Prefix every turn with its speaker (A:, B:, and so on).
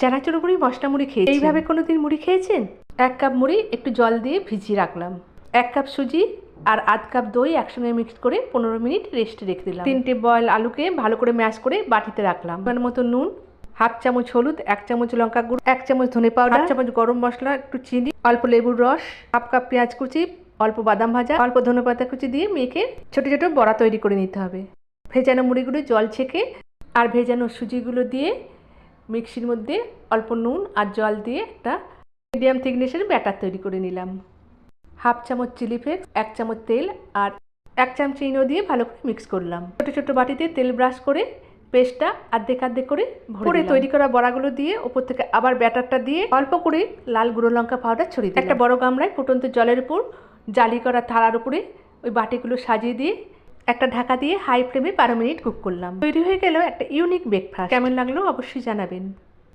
A: চানাচুর মুড়ি মশলা মুড়ি খেয়েছি। এইভাবে কোনোদিন মুড়ি খেয়েছেন? 1 কাপ মুড়ি একটু জল দিয়ে ভিজিয়ে রাখলাম, 1 কাপ সুজি আর আধ কাপ দই একসঙ্গে মিক্স করে 15 মিনিট রেস্টে রেখে দিলাম। 3টে বয়েল আলুকে ভালো করে ম্যাশ করে বাটিতে রাখলাম। পরিমাণ মতো নুন, হাফ চামচ হলুদ, 1 চামচ লঙ্কা গুঁড়ো, 1 চামচ ধনে পাউডার, 1 চামচ গরম মশলা, একটু চিনি, অল্প লেবুর রস, হাফ কাপ পেঁয়াজ কুচি, অল্প বাদাম ভাজা, অল্প ধনেপাতা কুচি দিয়ে মেখে ছোট ছোট বড়া তৈরি করে নিতে হবে। ভেজানো মুড়িগুলো জল ছেঁকে আর ভেজানো সুজিগুলো দিয়ে মিক্সির মধ্যে অল্প নুন আর জল দিয়ে একটা মিডিয়াম থিকনেসের ব্যাটার তৈরি করে নিলাম। হাফ চামচ চিলি ফ্লেক্স, 1 চামচ তেল আর 1 চামচ ইনো দিয়ে ভালো করে মিক্স করলাম। ছোট ছোট বাটিতে তেল ব্রাশ করে পেস্টটা অর্ধেক অর্ধেক করে ভরে তৈরি করা বড়াগুলো দিয়ে ওপর থেকে আবার ব্যাটারটা দিয়ে অল্প করে লাল গুঁড়ো লঙ্কা পাউডার ছড়িয়ে দিলাম। একটা বড় গামলায় ফুটন্ত জলের উপর জালি করা থালার উপরে ওই বাটিগুলো সাজিয়ে দিয়ে একটা ঢাকা দিয়ে হাই ফ্লেমে 12 মিনিট কুক করলাম। তৈরি হয়ে গেল একটা ইউনিক ব্রেকফাস্ট। কেমন লাগলো অবশ্যই জানাবেন।